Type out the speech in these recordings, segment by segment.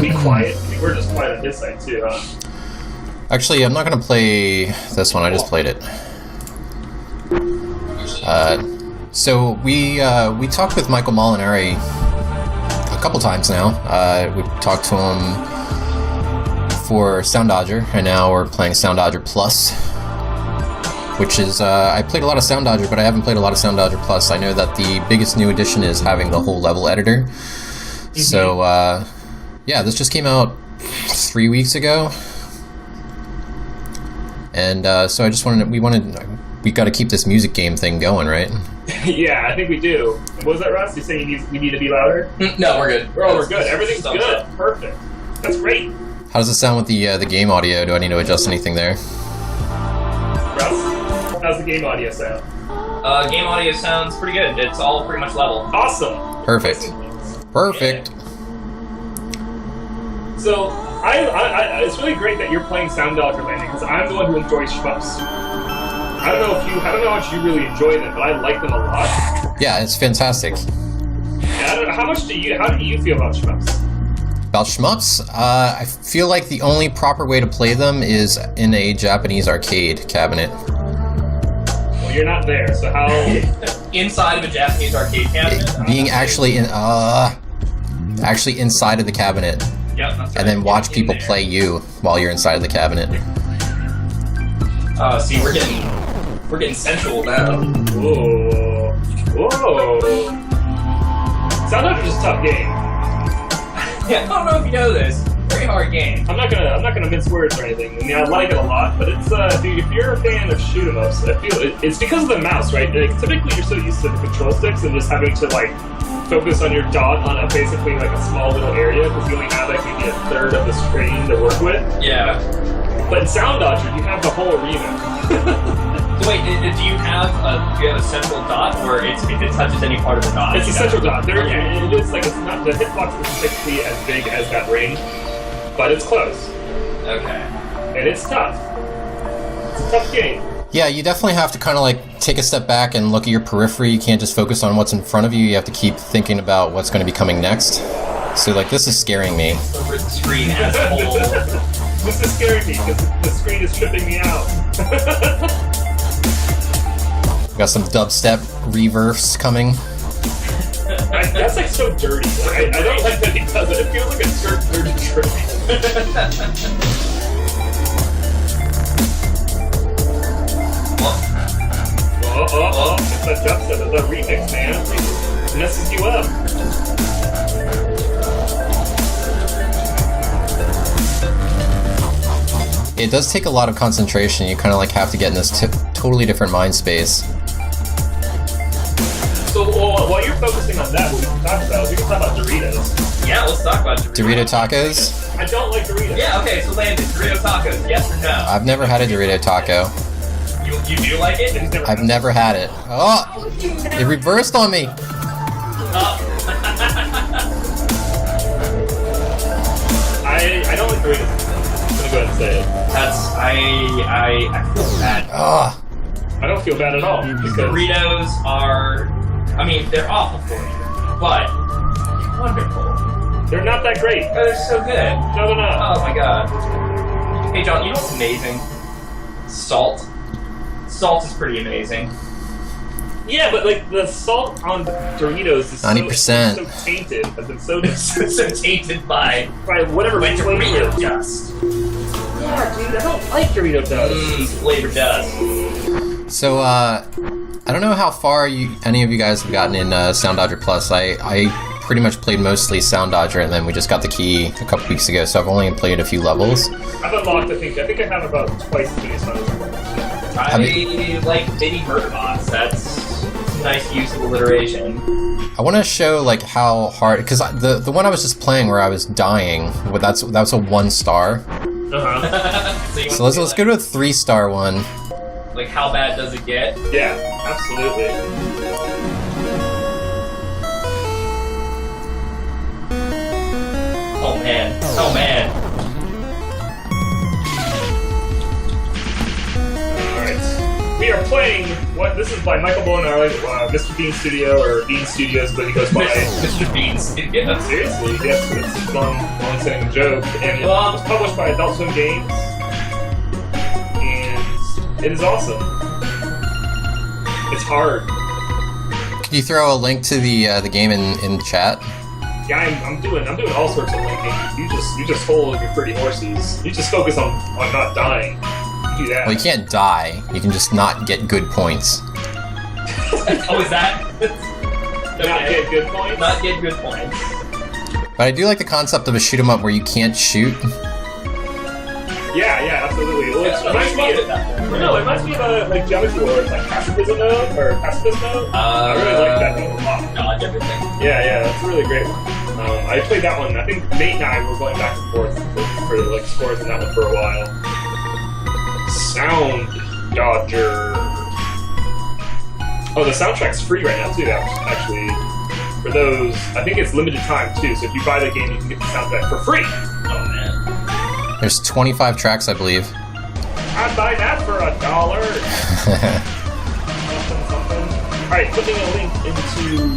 be quiet. I mean, we're just quiet on his side too, huh? Actually, I'm not going to play this one. I just played it. So we talked with Michael Molinari a couple times now. We talked to him for Soundodger, and now we're playing Soundodger Plus, which is, I played a lot of Soundodger, but I haven't played a lot of Soundodger Plus. I know that the biggest new addition is having the whole level editor. Mm-hmm. So, yeah, this just came out 3 weeks ago. And so I just we got to keep this music game thing going, right? Yeah, I think we do. What was that, Ross? You saying we need to be louder? No, we're good. We're good. Everything's good. Perfect. That's great. How does it sound with the game audio? Do I need to adjust anything there? Russ, how's the game audio sound? Game audio sounds pretty good. It's all pretty much level. Awesome. Perfect. Perfect. Yeah. So, it's really great that you're playing Soundodger Landing, because I'm the one who enjoys shmups. I don't know how much you really enjoy them, but I like them a lot. Yeah, it's fantastic. Yeah, I don't know, how do you feel about shmups? About shmups? I feel like the only proper way to play them is in a Japanese arcade cabinet. Well, you're not there, so how... Inside of a Japanese arcade cabinet? Being actually inside of the cabinet. Yep, that's right. And then watch people play you while you're inside of the cabinet. See, we're getting sensual now. Whoa. Soundodger is a tough game. Yeah, I don't know if you know this. Very hard game. I'm not gonna mince words or anything. I mean, I like it a lot, but it's dude, if you're a fan of shoot 'em ups, I feel it's because of the mouse, right? Like, typically, you're so used to the control sticks and just having to like focus on your dot on basically like a small little area because you only have like maybe a third of the screen to work with. Yeah. But in Soundodger, you have the whole arena. So wait, do you have a central dot, or if it touches any part of the dot? It's a central dot. It is like it's not the hitbox isn't typically as big as that ring, but it's close. Okay. And it's tough. It's a tough game. Yeah, you definitely have to kind of like take a step back and look at your periphery. You can't just focus on what's in front of you. You have to keep thinking about what's going to be coming next. So like this is scaring me. Over the screen as a whole. This is scaring me because the screen is tripping me out. Got some dubstep reverse coming. That's like so dirty. Like, I don't like that he does it. It feels like a dirty trick. Oh, it's that dubstep, it's that remix, man. It messes you up. It does take a lot of concentration. You kind of like have to get in this totally different mind space. So while you're focusing on that, what we can talk about Doritos. Yeah, let's talk about Doritos. Dorito tacos? I don't like Doritos. Yeah, okay, so Landon, Dorito tacos, yes or no? I've never had a Dorito taco. You do like it? I've never had it. Oh! It reversed on me! I don't like Doritos. I'm gonna go ahead and say it. I feel bad. Ugh. I don't feel bad at all. Because Doritos are, I mean, they're awful for you, but they're wonderful. they're not that great. Oh, they're so good. No, they're not. Oh my god. Hey John, you know what's amazing? Salt. Salt is pretty amazing. Yeah, but like the salt on Doritos is 90%. so tainted. Has been so So tainted by whatever Dorito flavor. dust. Yeah, dude, I don't like Dorito dust. Flavor dust. So, I don't know how far any of you guys have gotten in Soundodger Plus. I pretty much played mostly Soundodger, and then we just got the key a couple weeks ago, so I've only played a few levels. I've unlocked, I think I have about twice as many Soundodger. I like mini murder bots. That's a nice use of alliteration. I want to show like how hard, because the one I was just playing where I was dying, that was a 1 star. So let's go to a 3-star one. Like, how bad does it get? Yeah, absolutely. Oh man. Oh man. Alright. We are playing What? This is by Michael Molinari, Mr. Bean Studio, or Bean Studios, but he goes by... Mr. Bean Studios. Seriously, yes, it's a long-standing joke. And it was published by Adult Swim Games. And it is awesome. It's hard. Could you throw a link to the game in chat? Yeah, I'm doing all sorts of linking. You just hold your pretty horses. You just focus on not dying. You do that. Well, you can't die. You can just not get good points. Oh, is that? Not get good points? Not get good points. But I do like the concept of a shoot 'em up where you can't shoot. Yeah, absolutely. Well, it reminds me of like Geometry Wars, like Pacifism Mode or Pacifist Mode. I really like that one a lot. Dodge everything. Yeah, that's a really great one. I played that one. I think Nate and I were going back and forth for like scores in that one for a while. Soundodger. Oh, the soundtrack's free right now too. Actually, for those, I think it's limited time too. So if you buy the game, you can get the soundtrack for free. Oh man. There's 25 tracks, I believe. I'd buy that for $1. something. Alright, putting a link into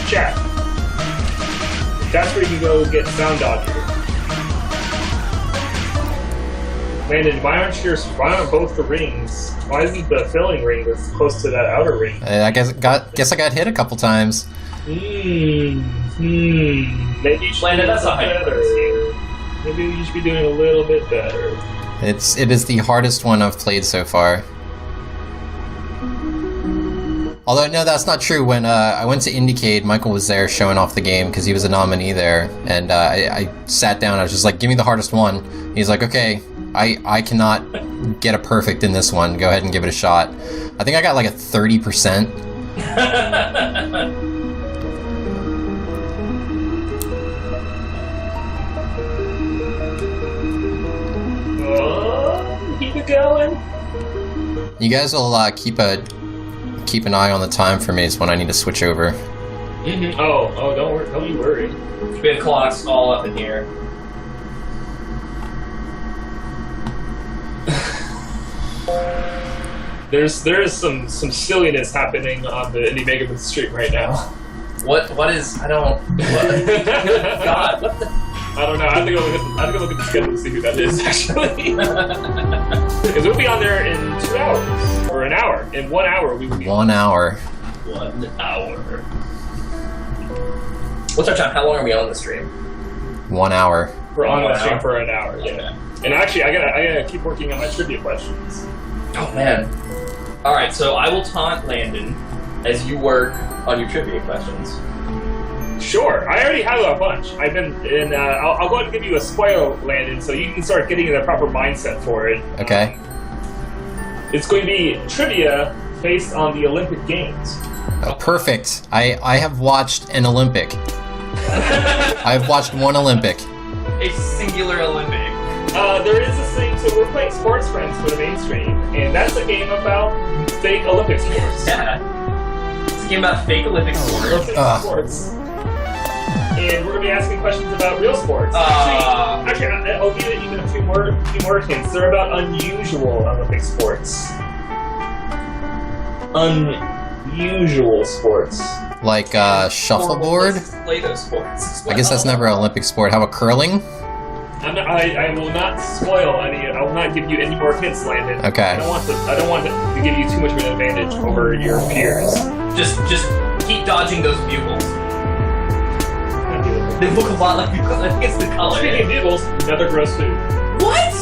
chat. That's where you can go get Soundodger. Landon, why aren't both the rings? Why isn't the filling ring that's close to that outer ring? I guess I got hit a couple times. Maybe you should Landon, do that's a hype better. Maybe you should be doing a little bit better. It is the hardest one I've played so far. Although, no, that's not true. When I went to Indiecade, Michael was there showing off the game because he was a nominee there. And I sat down, I was just like, give me the hardest one. He's like, okay, I cannot get a perfect in this one. Go ahead and give it a shot. I think I got like a 30%. Keep it going. You guys will keep an eye on the time for me. Is when I need to switch over. Mm-hmm. Oh, don't you worry. We have clocks all up in here. There's some silliness happening on the Indie MEGABOOTH stream right now. What is? I don't. What? God, what the? I don't know. I have to go look at the schedule to see who that is, actually. Because we'll be on there in 2 hours. Or an hour. In 1 hour, we will be 1 hour. 1 hour. What's our time? How long are we on the stream? 1 hour. We're on the stream hour? for an hour, yeah. Okay. And actually, I gotta keep working on my trivia questions. Oh, man. Alright, so I will taunt Landon as you work on your trivia questions. Sure, I already have a bunch. I'll go ahead and give you a spoiler, Landon, so you can start getting in the proper mindset for it. Okay. It's going to be trivia based on the Olympic Games. Oh, perfect. I have watched an Olympic. I've watched one Olympic. A singular Olympic. There is this thing, so we're playing Sports Friends for the mainstream, and that's a game about fake Olympic sports. Yeah. It's a game about fake Olympic sports. Sports. And we're going to be asking questions about real sports. Actually, I'll give you even a few more hints. They're about unusual Olympic sports. Unusual sports. Like shuffleboard? Play those sports. I guess that's never an Olympic sport. How about curling? I will not spoil any. I will not give you any more hints, Landon. Okay. I don't want to give you too much of an advantage over your peers. Just keep dodging those bugles. They look a lot like bugles. I think it's the color. Speaking of bugles, another gross food. What?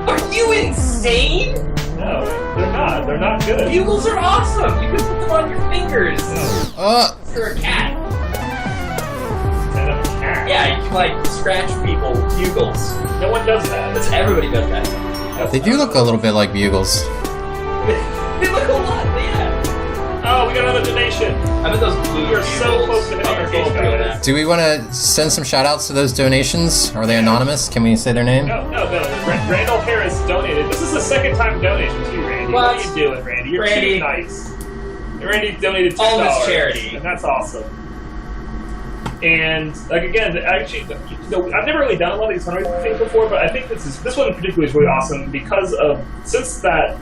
Are you insane? No, they're not. They're not good. Bugles are awesome. You can put them on your fingers. You're a cat. Yeah, you can like scratch people with bugles. No one does that. Everybody does that. They do look a little bit like bugles. They look a lot, yeah. Oh, we got another donation. I bet those blue You're so close to hitting our goal, guys. Do we want to send some shout-outs to those donations? Are they anonymous? Can we say their name? No. Randall Harris donated. This is the second time donation too, Randy. What are you doing, Randy? You're too nice. Randy donated $2. All this charity. And that's awesome. And like again, actually, I've never really done a lot of these fundraising things before, but I think this one in particular is really awesome because of since that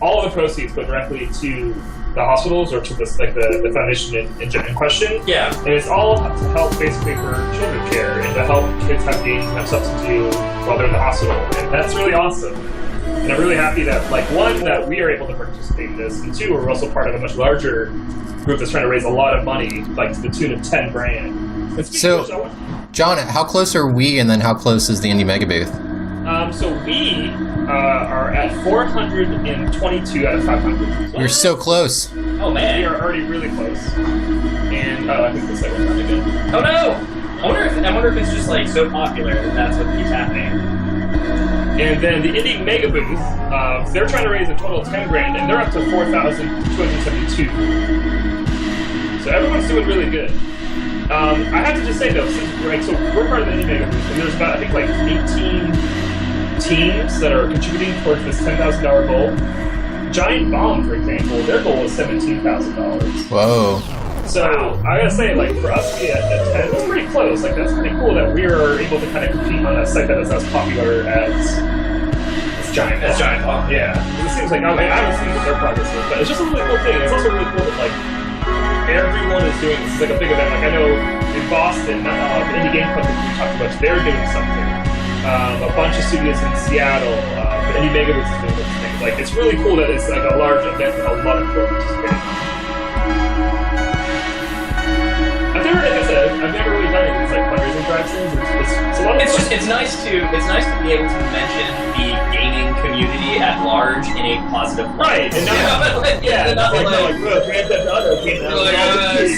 all of the proceeds go directly to the hospitals or to this, like the foundation in question. Yeah. And it's all to help basically for children care and to help kids have games and have stuff to do while they're in the hospital. And that's really awesome. And I'm really happy that, like, one, that we are able to participate in this, and two, we're also part of a much larger group that's trying to raise a lot of money, like to the tune of 10 grand. So, John, how close are we, and then how close is the Indie Megabooth? So we are at 422 out of 500. You're so close. Oh, man. We are already really close. And I think this second time again. Oh, no! I wonder if it's just, like, so popular that that's what keeps happening. And then the Indie MEGABOOTH, they're trying to raise a total of 10 grand, and they're up to 4,272. So everyone's doing really good. I have to just say, though, since, right, so we're part of the Indie MEGABOOTH, and there's about, I think, like 18 teams that are contributing towards this $10,000 goal. Giant Bomb, for example, their goal is $17,000. Whoa. So I gotta say, like, for us to be at 10, that's pretty close. Like, that's pretty cool that we are able to kind of compete on a site that is as popular as Giant Bomb. Giant Bomb. Yeah. It seems like, I haven't seen what their progress is, but it's just a really cool thing. It's also really cool that, like, everyone is doing this. It's like a big event. Like, I know in Boston, the Indie Game Club that we talked about, they're doing something. A bunch of studios in Seattle, the Indie MEGABOOTH is doing those things. Like, it's really cool that it's like a large event with a lot of people participating. Like I said, I've never really done it. It's like fundraising drives things. It's a lot of fun. It's nice to be able to mention the gaming community at large in a positive way. Right, and not Grand Theft Auto came out.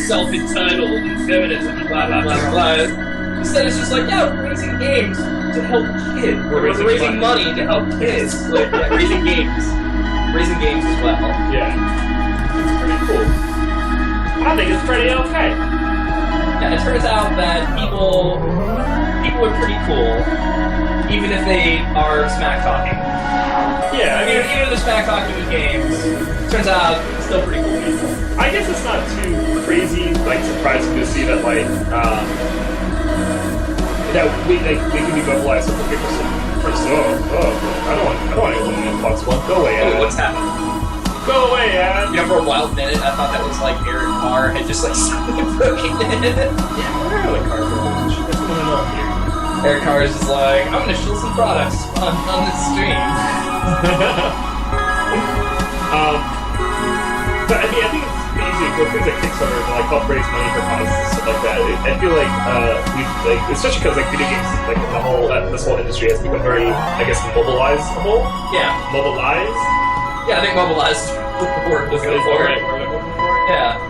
Self-entitled and feminism and blah blah blah blah. Instead, it's just like, yeah, we're raising games to help kids. We're raising money to help kids. Like, yeah, raising games as well. Yeah, it's pretty cool. I think it's pretty okay. Yeah, it turns out that people are pretty cool, even if they are smack talking. Yeah, I mean, even if they're smack talking with games, turns out it's still pretty cool people. I guess it's not too crazy, like, surprising to see that, like, that we can be vocalized so people say, I don't want to win an Xbox One. Go away, Ad. What's happening? Go away, Ad. You know, for a wild minute, I thought that was like Eric Carr had just like broken in. Yeah, where are the cars? What's going on here? Eric Carr is just like, I'm gonna show some products on this stream. But I mean, I think it's amazing with things like Kickstarter to like help raise money for causes and stuff like that. I feel like especially because like video games, like this whole industry has become very, I guess, mobilizable. Yeah. Mobilized. Yeah, I think mobilized word was good for it. Yeah.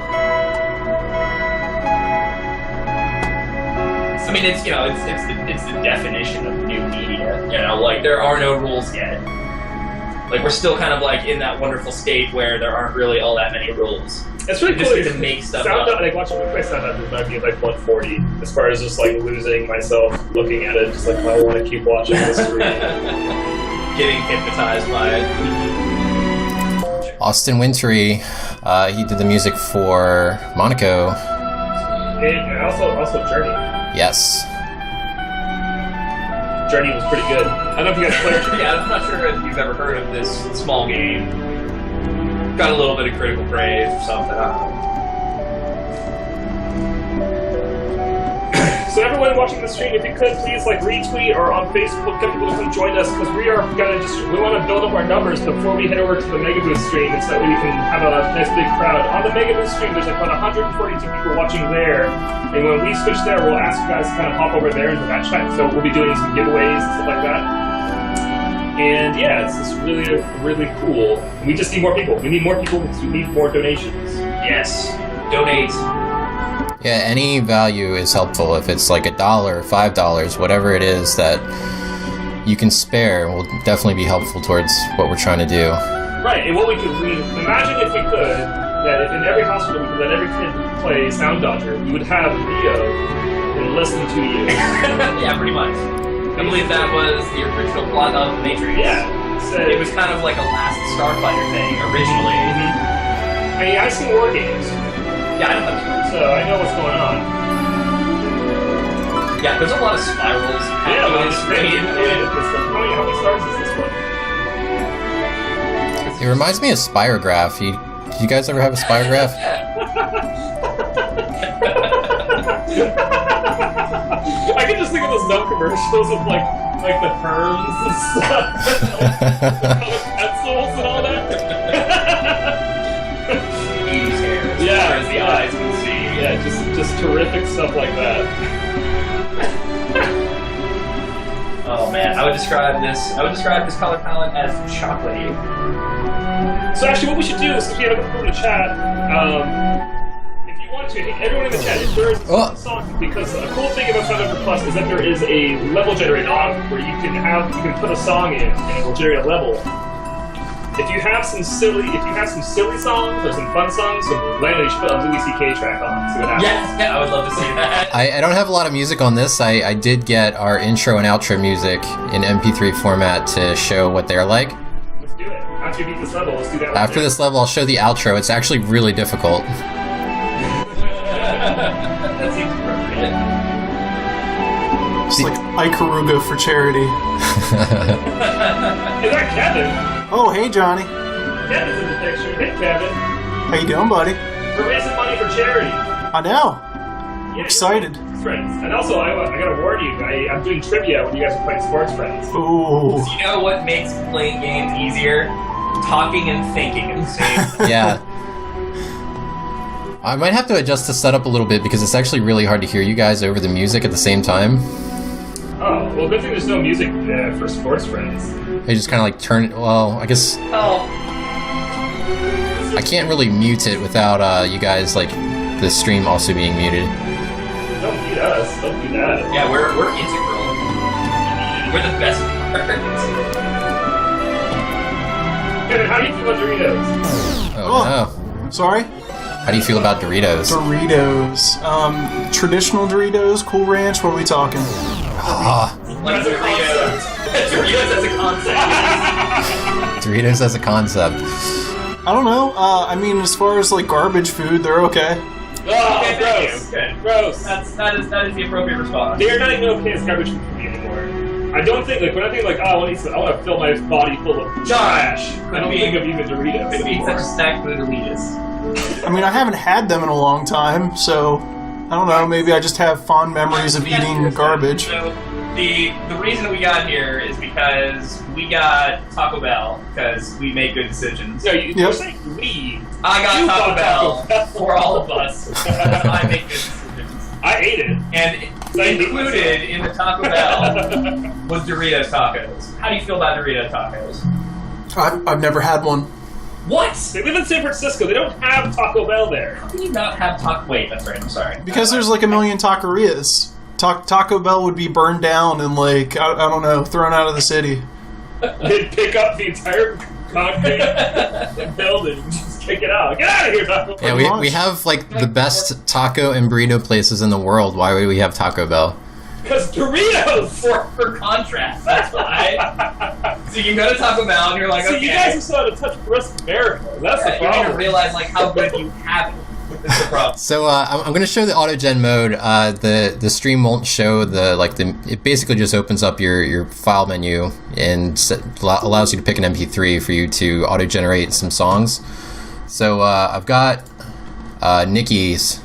I mean, it's the definition of new media. You know, like there are no rules yet. Like we're still kind of like in that wonderful state where there aren't really all that many rules. It's really you cool just get to make stuff up. Like watching me play Soundodger remind me of like 140. As far as just like losing myself, looking at it, just like I want to keep watching this screen. Getting hypnotized by it. Austin Wintory, he did the music for Monaco. And also Journey. Yes. Journey was pretty good. I don't know if you guys played Journey. Yeah, I'm not sure if you've ever heard of this small game. Got a little bit of critical praise or something. I don't know. So everyone watching the stream, if you could, please like retweet or on Facebook, get people to come join us because we want to build up our numbers before we head over to the MEGABOOTH stream, and so that we can have a nice big crowd. On the MEGABOOTH stream, there's like about 142 people watching there, and when we switch there, we'll ask you guys to kind of hop over there into that chat. So we'll be doing some giveaways and stuff like that. And yeah, it's just really, really cool. We just need more people. We need more people because we need more donations. Yes, donate. Yeah, any value is helpful. If it's like $1, $5, whatever it is that you can spare will definitely be helpful towards what we're trying to do. Right, and what we imagine if we could, that in every hospital we could let every kid play Soundodger, we would have Leo in less than 2 years. Yeah, pretty much. I believe that was the original plot of The Matrix. Yeah. So, it was kind of like a Last Starfighter thing originally. Mm-hmm. I mean, I've seen war games. Yeah, I know that's right. So I know what's going on. Yeah, there's a lot of spirals happening on the screen. How many stars is this one? It reminds me of Spirograph. You guys ever have a Spirograph? I can just think of those dumb commercials of like the perms and stuff, pencils and all that. Yeah, as the eyes can see. Yeah, just terrific stuff like that. Oh man, I would describe this color palette as chocolatey. So actually, what we should do is, since we have a couple in the chat, if you want to, everyone in the chat, if there is a song, because a cool thing about Soundodger Plus is that there is a level generator on where you can put a song in and it will generate a level. If you have some silly songs or some fun songs, so Landon, you should put a Louis C.K. track on. See what happens. Yeah, I would love to see that. I don't have a lot of music on this. I did get our intro and outro music in MP3 format to show what they're like. Let's do it. After you beat this level, let's do that. After this level, I'll show the outro. It's actually really difficult. That seems appropriate. It's like Ikaruga for charity. Is that Kevin? Oh, hey, Johnny. Kevin's in the picture. Hey, Kevin. How you doing, buddy? We're raising money for charity. I know. Yeah, Excited. Friends. And also, I gotta warn you, I'm doing trivia when you guys are playing Sports Friends. Ooh. You know what makes playing games easier? Talking and thinking at the same time. Yeah. I might have to adjust the setup a little bit because it's actually really hard to hear you guys over the music at the same time. Oh, well, good thing there's no music for Sports Friends. I just kind of like turn it. Well, I guess Oh, I I can't really mute it without you guys like the stream also being muted. Don't beat us. Don't do that. yeah, we're integral. We're the best parts. Kevin, how do you feel about Doritos? Oh no! Sorry? How do you feel about Doritos? Doritos. Traditional Doritos, Cool Ranch, what are we talking? Ah, Like Doritos. Doritos as a concept. Doritos as a concept. I don't know. I mean, as far as like garbage food, they're okay. Oh, Okay, gross. thank you. Good. Gross. That is the appropriate response. They are not even okay as garbage food for me anymore. I don't think, like, when I think, like, oh, I want to fill my body full of trash, I don't think of even Doritos Could be anymore. such a snack food elitist. I mean, I haven't had them in a long time, so I don't know. Maybe I just have fond memories of eating garbage. So the reason we got here is because we got Taco Bell because we make good decisions. No, you're saying we. I got You Taco bought Bell Taco Bell. for all of us. I make good decisions. I ate it. And included in the Taco Bell was Doritos tacos. How do you feel about Dorito tacos? I've never had one. What? They live in San Francisco. They don't have Taco Bell there. How can you not have taco? Wait, that's right. I'm sorry. Because there's like a million taquerias. Taco Bell would be burned down and like, I don't know, thrown out of the city. They'd pick up the entire concrete building and just kick it out. Get out of here, Taco Bell. Yeah, we have like the best taco and burrito places in the world. Why would we have Taco Bell? Because Doritos! For contrast, that's why. So you go to Taco Bell and you're like, So okay. you guys are starting to touch the rest of America. That's the You don't problem. even realize like how good you have it. That's the problem. So I'm going to show the auto-gen mode. The stream won't show it basically just opens up your file menu and allows you to pick an MP3 for you to auto-generate some songs. So I've got Nikki's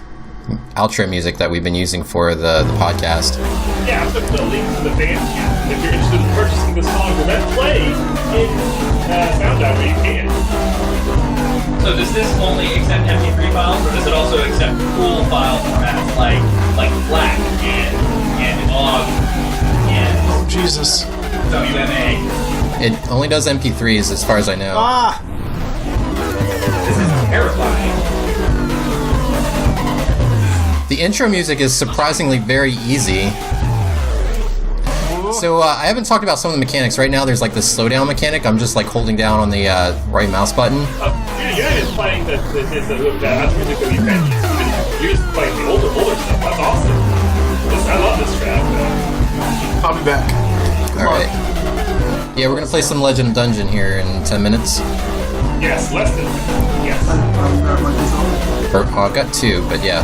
outro music that we've been using for the podcast. Yeah, I'm going to put a link to the Bandcamp. If you're interested in purchasing the song, will that play in Soundodger? You can. So does this only accept MP3 files, or does it also accept cool file formats like FLAC and OGG and Oh, Jesus. WMA? It only does MP3s as far as I know. Ah! This is terrifying. The intro music is surprisingly very easy. So I haven't talked about some of the mechanics. Right now there's like this slowdown mechanic. I'm just like holding down on the right mouse button. You're not even playing the music that you can. You're just playing the older stuff. That's awesome. I love this track, though. I'll be back. Alright. Yeah, we're gonna play some Legend of Dungeon here in 10 minutes. Yes, less than. Yes. I've got 2, but yeah.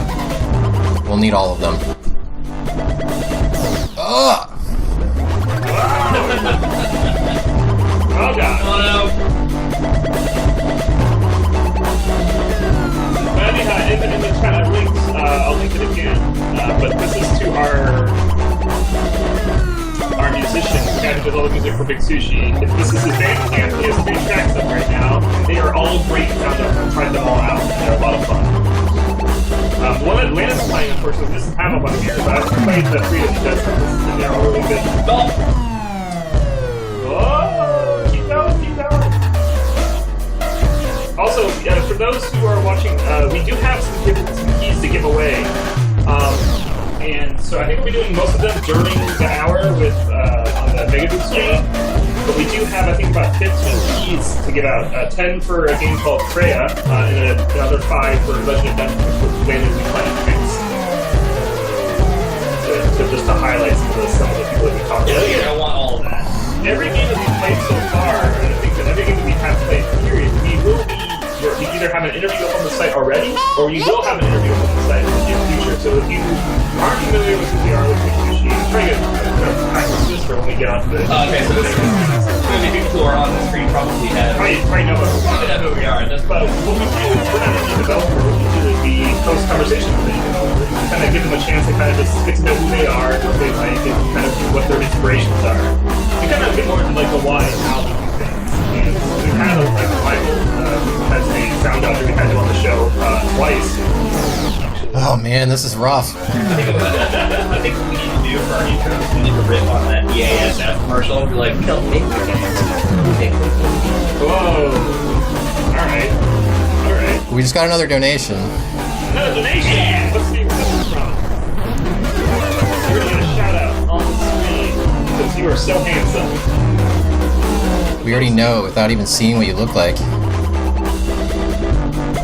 We'll need all of them. Ugh! Oh, God. Oh no. BigSushi. This is his Bandcamp. He has 3 tracks up right now. They are all great Soundodger. I've tried them all out. They're a lot of fun. The one that Landon's playing, unfortunately, doesn't have them on here, but I've played the 3 that he does have. And they're all really good. Oh! Keep going, keep going. Also, for those who are watching, we do have some keys to give away. And so I think we'll be doing most of them during the hour with on the MEGABOOTH stream. But we do have, I think, about 15 keys to give out. 10 for a game called Freya, and another 5 for Legend of Death, which Landon will be playing next. So just to highlight some of the people that we talked about. Yeah, I don't want all of that. Every game that we've played so far, and I think that every game that we have played, period, we either have an interview up on the site already, or you will have an interview up on the site in the near future. So if you aren't familiar with who we are with BigSushi, I'm trying to practice this for when we get onto this. Okay, so this is clearly people who are on the screen probably have Probably know who we are. but what we do is we're not an indie developer. What we do is we host conversations with indie developers. We kind of give them a chance to kind of just get to know who they are, what they like, and kind of what their inspirations are. We kind of get more into like the why and how we do things. And we've had like Michael has a Soundodger. We had him on the show twice. Oh man, this is rough. I think what we need to do for our intro is we need to rip on that EASF commercial and be like, we don't make our games. Whoa. Alright. We just got another donation. Another donation? Yeah. Let's see where this is from. You're gonna get a shout out on the screen because you are so handsome. We already know without even seeing what you look like.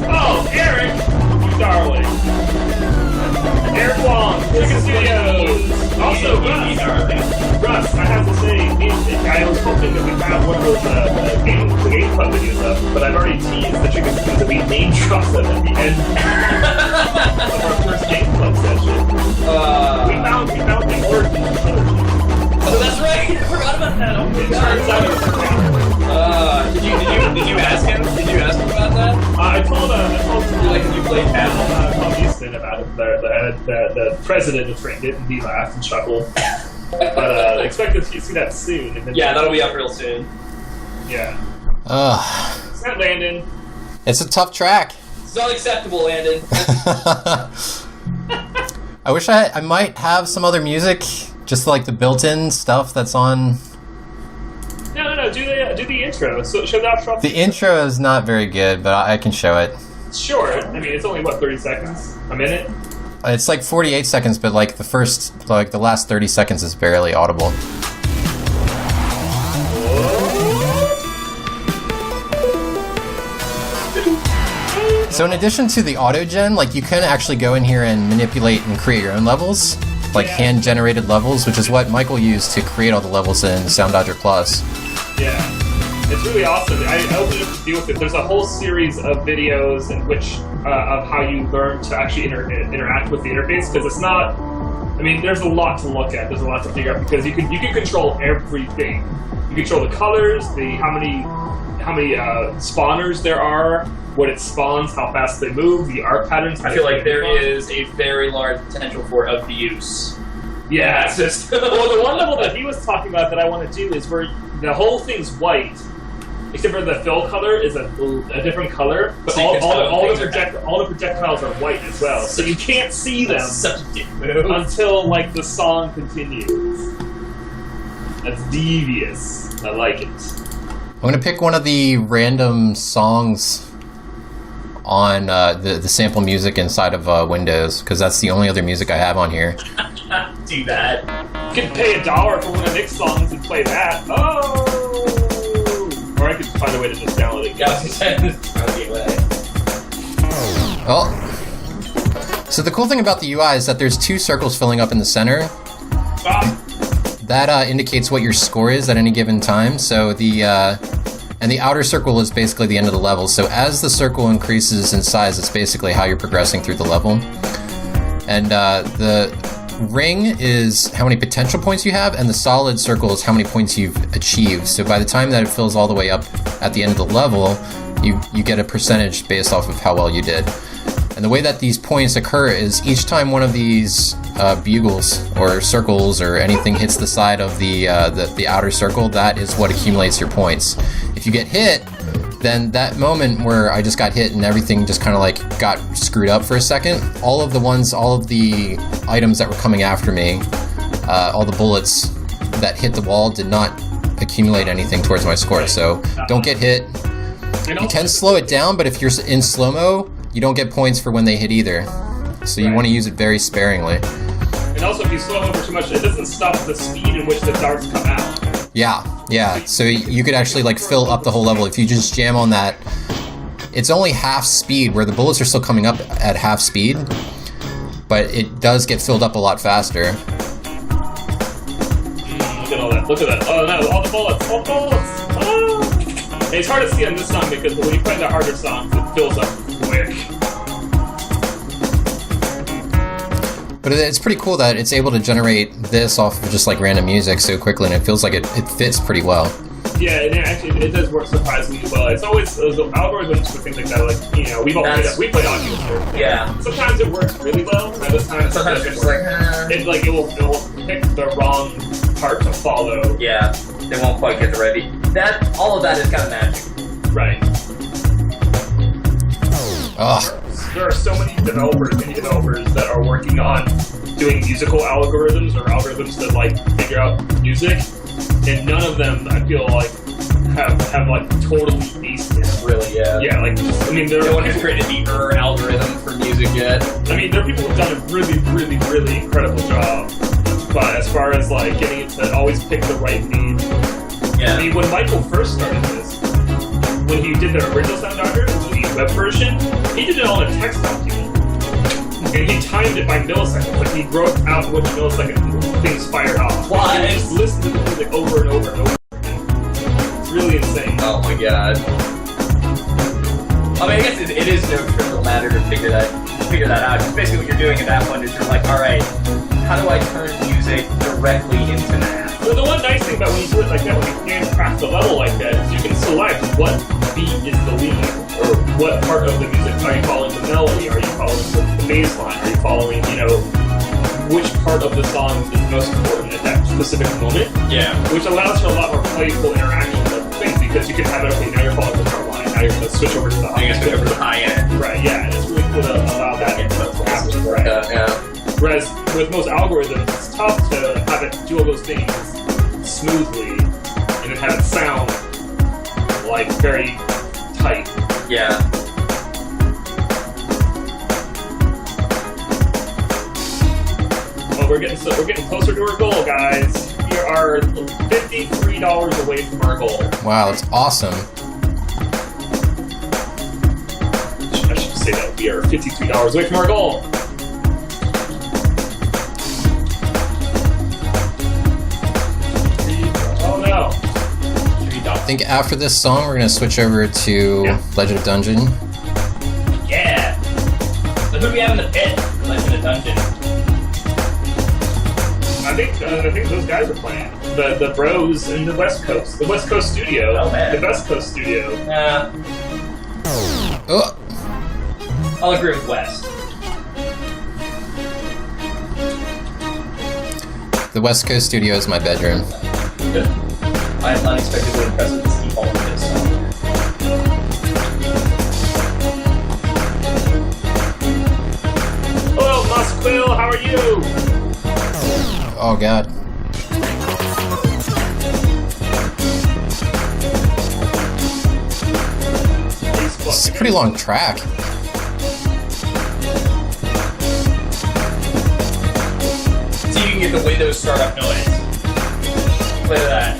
Oh, Eric! You darling. Eric Wong, Chicken Studios. Also, Russ, I have to say, I was hoping that we'd have one of those the game club videos up, but I've already teased the Chicken Studios that we name drop them at the end of our first game club session. We found the origin of Soundodger. Oh, that's right! I forgot about that. Oh, It turns out it was did you ask him? Did you ask him about that? I told Like, if you played Tom Houston about it. The president of Trained It, and he laughed and chuckled. But expect to see that soon. And then that'll be up real soon. Yeah. Ugh. Is that Landon? It's a tough track. It's unacceptable, Landon. I wish I might have some other music, just like the built-in stuff that's on. No. Do the intro. So show the outro. The intro is not very good, but I can show it. Sure. I mean, it's only 30 seconds, a minute. It's like 48 seconds, but like the last 30 seconds is barely audible. So in addition to the auto gen, like you can actually go in here and manipulate and create your own levels, like hand-generated levels, which is what Michael used to create all the levels in Soundodger Plus. Yeah. It's really awesome. I opened up to deal with it. There's a whole series of videos in which of how you learn to actually interact with the interface, because it's not. I mean, there's a lot to look at. There's a lot to figure out because you can control everything. You control the colors, how many spawners there are, what it spawns, how fast they move, the arc patterns. I feel like there is a very large potential for abuse. Yeah, it's just. Well, the one level that he was talking about that I want to do is where the whole thing's white, except for the fill color is a different color, but So all the projectiles are white as well, so you can't see them Such a dick move. until like the song continues. That's devious. I like it. I'm gonna pick one of the random songs on the sample music inside of Windows, because that's the only other music I have on here. Do that. You can pay $1 for one of Nick's songs and play that. Oh! Or I could find a way to just download it. Well, so the cool thing about the UI is that there's 2 circles filling up in the center. That indicates what your score is at any given time. So and the outer circle is basically the end of the level. So as the circle increases in size, it's basically how you're progressing through the level. And the ring is how many potential points you have, and the solid circle is how many points you've achieved. So by the time that it fills all the way up at the end of the level, you get a percentage based off of how well you did. And the way that these points occur is each time one of these bugles or circles or anything hits the side of the outer circle, that is what accumulates your points. If you get hit, then that moment where I just got hit and everything just kind of like got screwed up for a second, all of the items that were coming after me, all the bullets that hit the wall did not accumulate anything towards my score. So don't get hit. You can slow it down, but if you're in slow-mo, you don't get points for when they hit either. So you want to use it very sparingly. And also, if you slow over too much, it doesn't stop the speed in which the darts come out. Yeah. So you could actually like fill up the whole level if you just jam on that. It's only half speed, where the bullets are still coming up at half speed, but it does get filled up a lot faster. Look at all that. Look at that. Oh no, all the bullets. Oh! And it's hard to see on this song because when you play the harder songs, it fills up quick. But it's pretty cool that it's able to generate this off of just like random music so quickly, and it feels like it fits pretty well. Yeah, and it does work surprisingly well. It's always those algorithms for things like that. Like, you know, we played audio before. Yeah. Sometimes it works really well, and other times sometimes it's like it will pick the wrong part to follow. Yeah, they won't quite get the right beat. All of that is kind of magic. Right. Ugh. There are so many indie developers that are working on doing musical algorithms or algorithms that like figure out music, and none of them I feel like have like totally aced it. Really, yeah. Yeah, like I mean, no one has created the algorithm for music yet. I mean, there are people who've done a really, really, really incredible job, but as far as like getting it to always pick the right beat. Yeah. I mean, when Michael first started this, when he did the original Soundodger, the web version, he did it all in a text document. And he timed it by milliseconds. Like, he wrote out which millisecond things fired off. What? And he just listened to the music over and over and over again. It's really insane. Oh my god. I mean, I guess it is no trivial matter to figure that out. Because basically what you're doing at that point is you're like, alright, how do I turn music directly into math? Well, the one nice thing about when you do it like that, when you can craft the level like that, is you can select what beat is the lead, or what part of the music. Are you following the melody? Are you following the bass line? Are you following, which part of the song is most important at that specific moment? Yeah. Which allows for a lot more playful interaction with the thing, because you can have it, okay, now you're following the drum line, now you're going to switch over to the high end. Switch over to the high end. Right, yeah, and it's really cool to allow that to happen, right? Yeah. Whereas with most algorithms, it's tough to have it do all those things smoothly and then have it sound like very tight. Yeah. Well, we're getting closer to our goal, guys. We are $53 away from our goal. Wow, that's awesome. I should say that we are $53 away from our goal. Oh no. I think after this song, we're going to switch over to Legend of Dungeon. Yeah. So who do we have in the pit for Legend of Dungeon? I think those guys are playing. The Bros in the West Coast. The West Coast studio. Oh, man. The West Coast studio. Ugh. I'll agree with West. The West Coast studio is my bedroom. Good. I am unexpectedly impressed with this default of this song. Hello, Musquill, how are you? Oh god. It's a pretty long track. So you can get the Windows startup noise. Play that.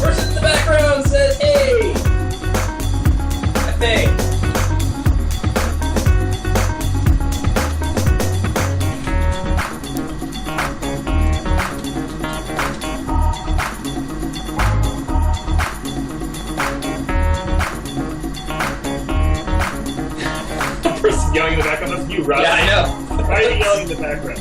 Person in the background says, hey! I think. The person yelling in the background, that's you, Russ. Yeah, I know. Why are you yelling in the background?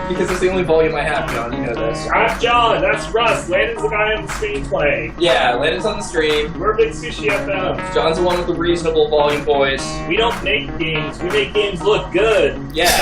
Because it's the only volume I have, John. You know this. I'm John, that's Russ. Landon's the guy on the screenplay. Yeah, Landon's on the stream. We're BigSushi FM. John's the one with the reasonable volume voice. We don't make games, we make games look good. Yeah.